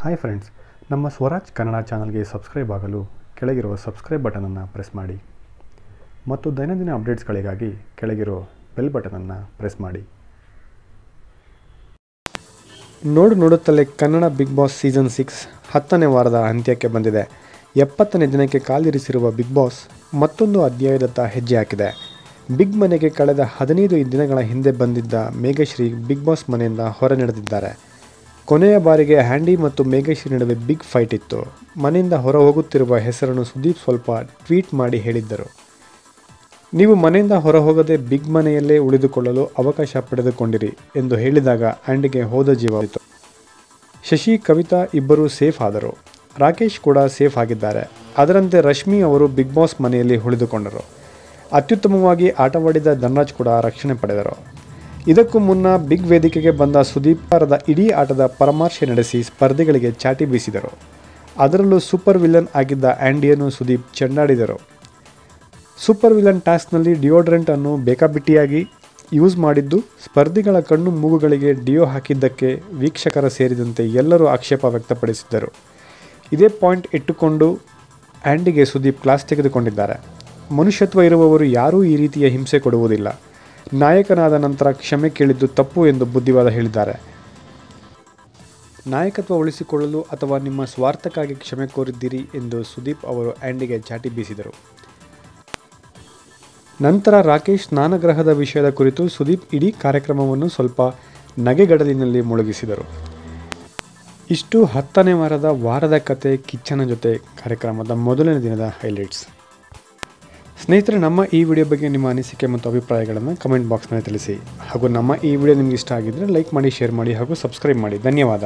Hi friends, ನಮ್ಮ ಸ್ವರಾಜ್ ಕನ್ನಡ ಚಾನಲ್ಗೆ subscribe ಆಗಲು ಕೆಳಗಿರುವ ಸಬ್ಸ್ಕ್ರೈಬ್ ಬಟನನ್ನು ಪ್ರೆಸ್ ಮಾಡಿ ಮತ್ತು ದೈನಂದಿನ ಅಪ್ಡೇಟ್ಸ್ಗಳಿಗಾಗಿ ಕೆಳಗಿರೋ ಬೆಲ್ ಬಟನನ್ನು ಪ್ರೆಸ್ ಮಾಡಿ. ನೋಡುತ್ತಲೇ ಕನ್ನಡ ಬಿಗ್ ಬಾಸ್ ಸೀಸನ್ 6 10ನೇ ವಾರದ ಅಂತ್ಯಕ್ಕೆ ಬಂದಿದೆ. 70ನೇ ದಿನಕ್ಕೆ ಕಾಲಿರಿಸಿರುವ ಬಿಗ್ ಬಾಸ್ ಮತ್ತೊಂದು ಅಧ್ಯಾಯದತ್ತ ಹೆಜ್ಜೆ ಹಾಕಿದೆ. ಬಿಗ್ ಮನೆಗೆ ಕಳೆದ 15 ದಿನಗಳ ಹಿಂದೆ ಬಂದಿದ್ದ ಮೇಘಶ್ರೀ ಬಿಗ್ ಬಾಸ್ ಮನೆಯಿಂದ ಹೊರ ನಡೆದಿದ್ದಾರೆ. ಕೊನೆಯ ಬಾರಿಗೆ ಹ್ಯಾಂಡಿ ಮತ್ತು ಮೇಘಶ್ರೀ ನಡುವೆ ಬಿಗ್ ಫೈಟ್ ಇತ್ತು. ಮನೆಯಿಂದ ಹೊರ ಹೋಗುತ್ತಿರುವ ಹೆಸರನ್ನು ಸುದೀಪ್ ಸ್ವಲ್ಪ ಟ್ವೀಟ್ ಮಾಡಿ ಹೇಳಿದ್ದರು. ನೀವು ಮನೆಯಿಂದ ಹೊರ ಹೋಗದೆ ಬಿಗ್ ಮನೆಯಲ್ಲೇ ಉಳಿದುಕೊಳ್ಳಲು ಅವಕಾಶ ಪಡೆದುಕೊಂಡಿರಿ ಎಂದು ಹೇಳಿದಾಗ ಹ್ಯಾಂಡಿಗೆ ಹೋದ ಜೀವವಿತ್ತು. ಶಶಿ, ಕವಿತಾ ಇಬ್ಬರೂ ಸೇಫ್ ಆದರು. ರಾಕೇಶ್ ಕೂಡ ಸೇಫ್ ಆಗಿದ್ದಾರೆ. ಅದರಂತೆ ರಶ್ಮಿ ಅವರು ಬಿಗ್ ಬಾಸ್ ಮನೆಯಲ್ಲಿ ಉಳಿದುಕೊಂಡರು. ಅತ್ಯುತ್ತಮವಾಗಿ ಆಟವಾಡಿದ ಧನರಾಜ್ ಕೂಡ ರಕ್ಷಣೆ ಪಡೆದರು. ಇದಕ್ಕೂ ಮುನ್ನ ಬಿಗ್ ವೇದಿಕೆಗೆ ಬಂದ ಸುದೀಪ್ ವಾರದ ಇಡೀ ಆಟದ ಪರಾಮರ್ಶೆ ನಡೆಸಿ ಸ್ಪರ್ಧಿಗಳಿಗೆ ಚಾಟಿ ಬೀಸಿದರು. ಅದರಲ್ಲೂ ಸೂಪರ್ ವಿಲನ್ ಆಗಿದ್ದ ಆ್ಯಂಡಿಯನ್ನು ಸುದೀಪ್ ಚೆಂಡಾಡಿದರು. ಸೂಪರ್ ವಿಲನ್ ಟಾಸ್ಕ್ನಲ್ಲಿ ಡಿಯೋಡ್ರೆಂಟ್ ಅನ್ನು ಬೇಕಾಬಿಟ್ಟಿಯಾಗಿ ಯೂಸ್ ಮಾಡಿದ್ದು, ಸ್ಪರ್ಧಿಗಳ ಕಣ್ಣು ಮೂಗುಗಳಿಗೆ ಡಿಯೋ ಹಾಕಿದ್ದಕ್ಕೆ ವೀಕ್ಷಕರ ಸೇರಿದಂತೆ ಎಲ್ಲರೂ ಆಕ್ಷೇಪ ವ್ಯಕ್ತಪಡಿಸಿದ್ದರು. ಇದೇ ಪಾಯಿಂಟ್ ಇಟ್ಟುಕೊಂಡು ಆ್ಯಂಡಿಗೆ ಸುದೀಪ್ ಕ್ಲಾಸ್ ತೆಗೆದುಕೊಂಡಿದ್ದಾರೆ. ಮನುಷ್ಯತ್ವ ಇರುವವರು ಯಾರೂ ಈ ರೀತಿಯ ಹಿಂಸೆ ಕೊಡುವುದಿಲ್ಲ. ನಾಯಕನಾದ ನಂತರ ಕ್ಷಮೆ ಕೇಳಿದ್ದು ತಪ್ಪು ಎಂದು ಬುದ್ಧಿವಾದ ಹೇಳಿದ್ದಾರೆ. ನಾಯಕತ್ವ ಉಳಿಸಿಕೊಳ್ಳಲು ಅಥವಾ ನಿಮ್ಮ ಸ್ವಾರ್ಥಕ್ಕಾಗಿ ಕ್ಷಮೆ ಕೋರಿದ್ದೀರಿ ಎಂದು ಸುದೀಪ್ ಅವರು ಆ್ಯಂಡಿಗೆ ಚಾಟಿ ಬೀಸಿದರು. ನಂತರ ರಾಕೇಶ್ ಸ್ನಾನಗೃಹದ ವಿಷಯದ ಕುರಿತು ಸುದೀಪ್ ಇಡೀ ಕಾರ್ಯಕ್ರಮವನ್ನು ಸ್ವಲ್ಪ ನಗೆಗಡಲಿನಲ್ಲಿ ಮುಳುಗಿಸಿದರು. ಇಷ್ಟು 10ನೇ ವಾರದ ಕತೆ ಕಿಚ್ಚನ ಜೊತೆ ಕಾರ್ಯಕ್ರಮದ ಮೊದಲನೇ ದಿನದ ಹೈಲೈಟ್ಸ್. ಸ್ನೇಹಿತರೆ, ನಮ್ಮ ಈ ವಿಡಿಯೋ ಬಗ್ಗೆ ನಿಮ್ಮ ಅನಿಸಿಕೆ ಮತ್ತು ಅಭಿಪ್ರಾಯಗಳನ್ನು ಕಮೆಂಟ್ ಬಾಕ್ಸ್ನಲ್ಲಿ ತಿಳಿಸಿ. ಹಾಗೂ ನಮ್ಮ ಈ ವಿಡಿಯೋ ನಿಮಗೆ ಇಷ್ಟ ಆಗಿದ್ದರೆ ಲೈಕ್ ಮಾಡಿ, ಶೇರ್ ಮಾಡಿ ಹಾಗೂ ಸಬ್ಸ್ಕ್ರೈಬ್ ಮಾಡಿ. ಧನ್ಯವಾದ.